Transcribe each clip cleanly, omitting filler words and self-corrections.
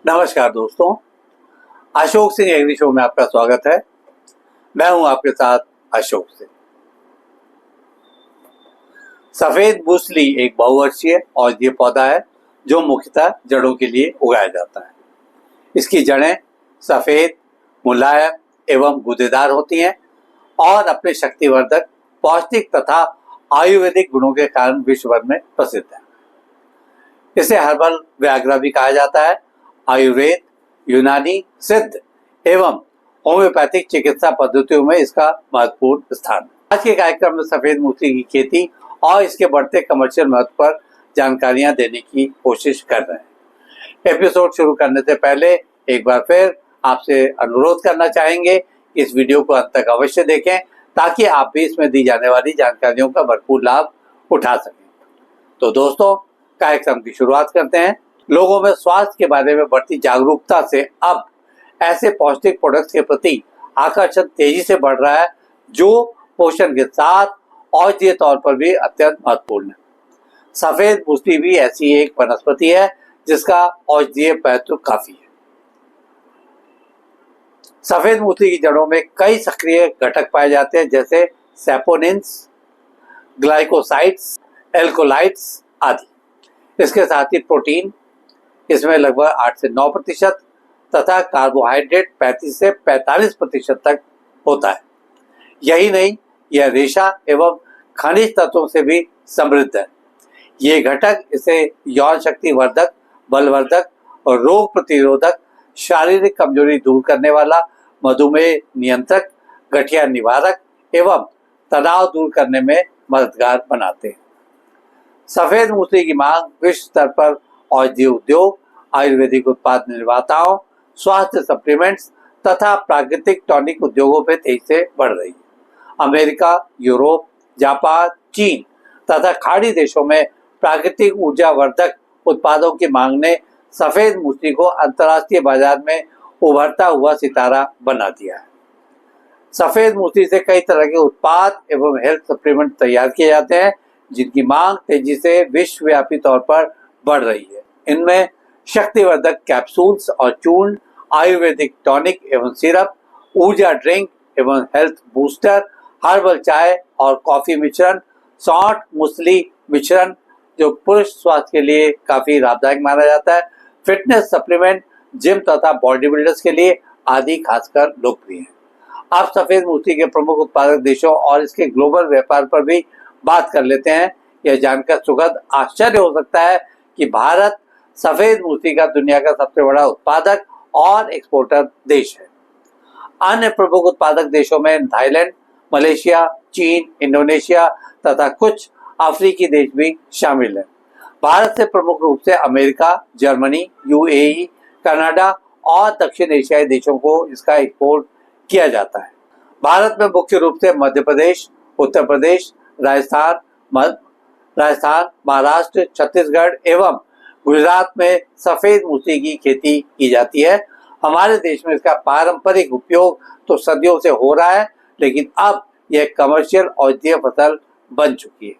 नमस्कार दोस्तों, Ashok Singh agree show में आपका स्वागत है। मैं हूं आपके साथ अशोक सिंह। सफेद मूसली एक बहुवर्षीय औषधीय पौधा है जो मुख्यतः जड़ों के लिए उगाया जाता है। इसकी जड़ें सफेद, मुलायम एवं गूदेदार होती हैं और अपने शक्तिवर्धक, पौष्टिक तथा आयुर्वेदिक गुणों के कारण विश्व भर में प्रसिद्ध है। इसे हर्बल व्याघ्रा भी कहा जाता है। आयुर्वेद, यूनानी, सिद्ध एवं होम्योपैथिक चिकित्सा पद्धतियों में इसका महत्वपूर्ण स्थान है। आज के कार्यक्रम में सफेद मूसली की खेती और इसके बढ़ते कमर्शियल महत्व पर जानकारियां देने की कोशिश कर रहे हैं। एपिसोड शुरू करने से पहले एक बार फिर आपसे अनुरोध करना चाहेंगे कि इस वीडियो को अंत तक अवश्य देखें ताकि आप भी इसमें दी जाने वाली जानकारियों का भरपूर लाभ उठा सकें। तो दोस्तों, कार्यक्रम की शुरुआत करते हैं। लोगों में स्वास्थ्य के बारे में बढ़ती जागरूकता से अब ऐसे पौष्टिक प्रोडक्ट्स के प्रति आकर्षण तेजी से बढ़ रहा है जो पोषण के साथ औषधीय तौर पर भी अत्यंत महत्वपूर्ण है। सफेद मूसली भी ऐसी एक वनस्पति है जिसका औषधीय महत्व काफी है। सफेद मूसली की जड़ों में कई सक्रिय घटक पाए जाते हैं जैसे सैपोनिन्स, ग्लाइकोसाइड्स, एल्कोलाइड्स आदि। इसके साथ ही प्रोटीन इसमें लगभग 8 से 9% तथा कार्बोहाइड्रेट 35 से 45% तक होता है। यही नहीं, यह रेशा एवं खनिज तत्वों से भी समृद्ध है। ये घटक इसे यौन शक्ति वर्धक, बलवर्धक और रोग प्रतिरोधक, शारीरिक कमजोरी दूर करने वाला, मधुमेह नियंत्रक, गठिया निवारक एवं तनाव दूर करने में मददगार बनाते हैं। सफेद मूसली की मांग विश्व स्तर पर औषधीय उद्योग, आयुर्वेदिक उत्पाद निर्माताओं, स्वास्थ्य सप्लीमेंट्स तथा प्राकृतिक टॉनिक उद्योगों में तेजी से बढ़ रही है। अमेरिका, यूरोप, जापान, चीन तथा खाड़ी देशों में प्राकृतिक ऊर्जा वर्धक उत्पादों की मांग ने सफेद मूसली को अंतर्राष्ट्रीय बाजार में उभरता हुआ सितारा बना दिया है। सफेद मूसली से कई तरह के उत्पाद एवं हेल्थ सप्लीमेंट तैयार किए जाते हैं जिनकी मांग तेजी से विश्वव्यापी तौर पर बढ़ रही है। इनमें शक्तिवर्धक कैप्सूल्स और चूर्ण, आयुर्वेदिक टॉनिक एवं सिरप, ऊर्जा ड्रिंक एवं हेल्थ बूस्टर, हर्बल चाय और कॉफी मिश्रण, सौंठ मूसली मिश्रण जो पुरुष स्वास्थ्य के लिए काफी लाभदायक माना जाता है, फिटनेस सप्लीमेंट, जिम तथा बॉडी बिल्डर्स के लिए आदि खासकर लोकप्रिय है। अब सफेद मूसली के प्रमुख उत्पादक देशों और इसके ग्लोबल व्यापार पर भी बात कर लेते हैं। यह जानकर सुखद आश्चर्य हो सकता है कि भारत सफेद मूसली का दुनिया का सबसे बड़ा उत्पादक और एक्सपोर्टर देश है। अन्य प्रमुख उत्पादक देशों में थाईलैंड, मलेशिया, चीन, इंडोनेशिया तथा कुछ अफ्रीकी देश भी शामिल हैं। भारत से प्रमुख रूप से अमेरिका, जर्मनी, यूएई, कनाडा और दक्षिण एशियाई देशों को इसका एक्सपोर्ट किया जाता है। भारत में मुख्य रूप से मध्य प्रदेश, उत्तर प्रदेश, राजस्थान, महाराष्ट्र, छत्तीसगढ़ एवं गुजरात में सफेद मूसली की खेती की जाती है। हमारे देश में इसका पारंपरिक उपयोग तो सदियों से हो रहा है, लेकिन अब यह कमर्शियल औषधीय फसल बन चुकी है।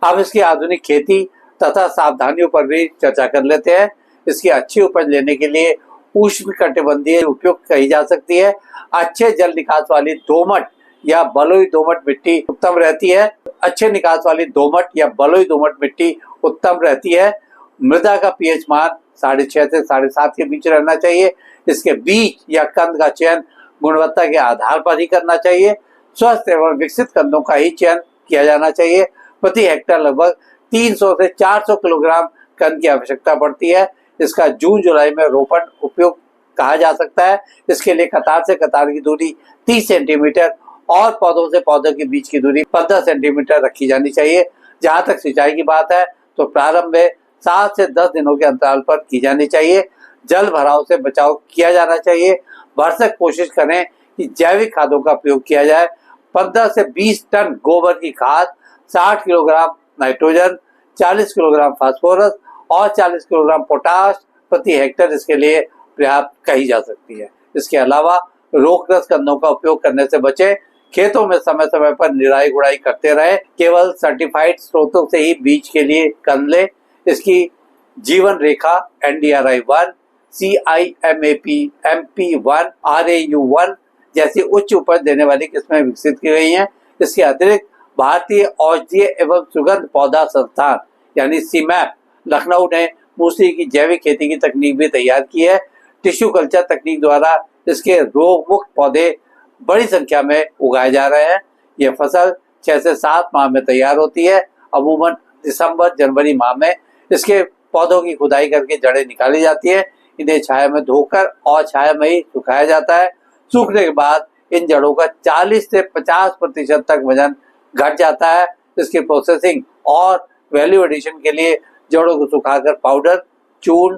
अब इसकी आधुनिक खेती तथा सावधानियों पर भी चर्चा कर लेते हैं। इसकी अच्छी उपज लेने के लिए उष्णकटिबंधीय उपयुक्त कही जा सकती है। अच्छे जल निकास वाली दोमट या बलुई दोमट मिट्टी उत्तम रहती है। अच्छे निकास वाली दोमट या बलुई दोमट मिट्टी उत्तम रहती है। मृदा का पीएच मान 6.5 से 7.5 के बीच रहना चाहिए। इसके बीज या कंद का चयन गुणवत्ता के आधार पर ही करना चाहिए। स्वस्थ एवं विकसित कंदों का ही चयन किया जाना चाहिए। प्रति हेक्टेयर लगभग 300 से 400 किलोग्राम कंद की आवश्यकता पड़ती है। इसका जून जुलाई में रोपण उपयुक्त कहा जा सकता है। इसके लिए कतार से कतार की दूरी 30 सेंटीमीटर और पौधों से पौधों के बीच की दूरी 15 सेंटीमीटर रखी जानी चाहिए। जहां तक सिंचाई की बात है तो प्रारंभ में 7 से 10 दिनों के अंतराल पर की जानी चाहिए। जल भराव से बचाव किया जाना चाहिए। भरसक कोशिश करें कि जैविक खादों का प्रयोग किया जाए। 15 से 20 टन गोबर की खाद, 60 किलोग्राम नाइट्रोजन, 40 किलोग्राम फास्फोरस और 40 किलोग्राम पोटाश प्रति हेक्टेयर इसके लिए पर्याप्त कही जा सकती है। इसके अलावा रोगग्रस्त कंदों का उपयोग करने से बचें। खेतों में समय समय पर निराई गुड़ाई करते रहें। केवल सर्टिफाइड स्रोतों से ही बीज के लिए कंद लें। इसकी जीवन रेखा NDRI 1, CIMAP, MP1, RAU1 जैसी उच्च उपज देने वाली किस्में विकसित की गई हैं। इसके अतिरिक्त भारतीय औषधीय एवं सुगंध पौधा संस्थान यानी सीमैप लखनऊ ने मूसली की जैविक खेती की तकनीक भी तैयार की है। टिश्यू कल्चर तकनीक द्वारा इसके रोग मुक्त पौधे बड़ी संख्या में उगाए जा रहे हैं। ये फसल 6 से 7 माह में तैयार होती है। अमूमन दिसंबर जनवरी माह में इसके पौधों की खुदाई करके जड़ें निकाली जाती है। इन्हें छाया में धोकर और छाया में ही सुखाया जाता है। सूखने के बाद इन जड़ों का 40 से 50% तक वजन घट जाता है। इसकी प्रोसेसिंग और वैल्यू एडिशन के लिए जड़ों को सुखाकर पाउडर, चूर्ण,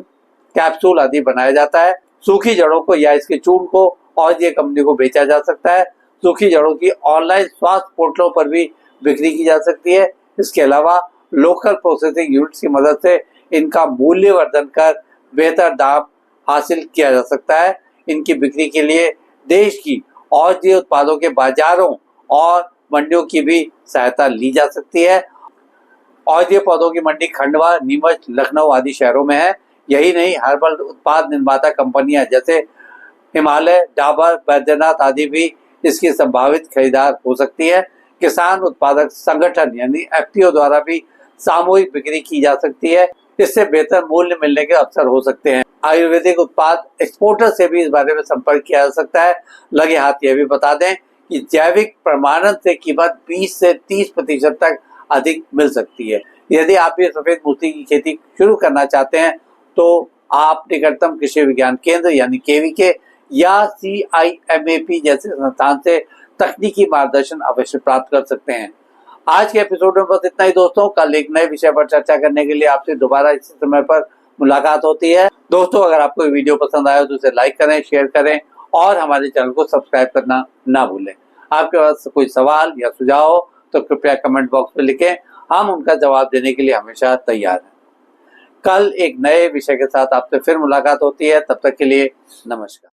कैप्सूल आदि बनाया जाता है। सूखी जड़ों को या इसके चूर्ण को औषधीय कंपनी को बेचा जा सकता है। सूखी जड़ों की ऑनलाइन स्वास्थ्य पोर्टलों पर भी बिक्री की जा सकती है। इसके अलावा लोकल प्रोसेसिंग यूनिट्स की मदद से इनका मूल्यवर्धन कर बेहतर दाम हासिल किया जा सकता है। इनकी बिक्री के लिए देश की औषधीय उत्पादों के बाजारों और मंडियों की भी सहायता ली जा सकती है। औषधीय पौधों की मंडी खंडवा, नीमच, लखनऊ आदि शहरों में है। यही नहीं, हर्बल उत्पाद निर्माता कंपनियां जैसे हिमालय, डाबर, बैद्यनाथ आदि भी इसकी संभावित खरीदार हो सकती है। किसान उत्पादक संगठन यानी FPO द्वारा भी सामूहिक बिक्री की जा सकती है। इससे बेहतर मूल्य मिलने के अवसर हो सकते हैं। आयुर्वेदिक उत्पाद एक्सपोर्टर से भी इस बारे में संपर्क किया जा सकता है। लगे हाथ ये भी बता दें कि जैविक प्रमाणन से कीमत 20 से 30% तक अधिक मिल सकती है। यदि आप भी सफेद मूसली की खेती शुरू करना चाहते हैं तो आप निकटतम कृषि विज्ञान केंद्र यानी KVK या CIMAP जैसे संस्थान से तकनीकी मार्गदर्शन अवश्य प्राप्त कर सकते हैं। आज के एपिसोड में बस इतना ही दोस्तों। कल एक नए विषय पर चर्चा करने के लिए आपसे दोबारा इसी समय पर मुलाकात होती है। दोस्तों, अगर आपको ये वीडियो पसंद आया तो इसे लाइक करें, शेयर करें और हमारे चैनल को सब्सक्राइब करना ना भूलें। आपके पास कोई सवाल या सुझाव हो तो कृपया कमेंट बॉक्स में लिखें। हम उनका जवाब देने के लिए हमेशा तैयार हैं। कल एक नए विषय के साथ आपसे फिर मुलाकात होती है। तब तक के लिए नमस्कार।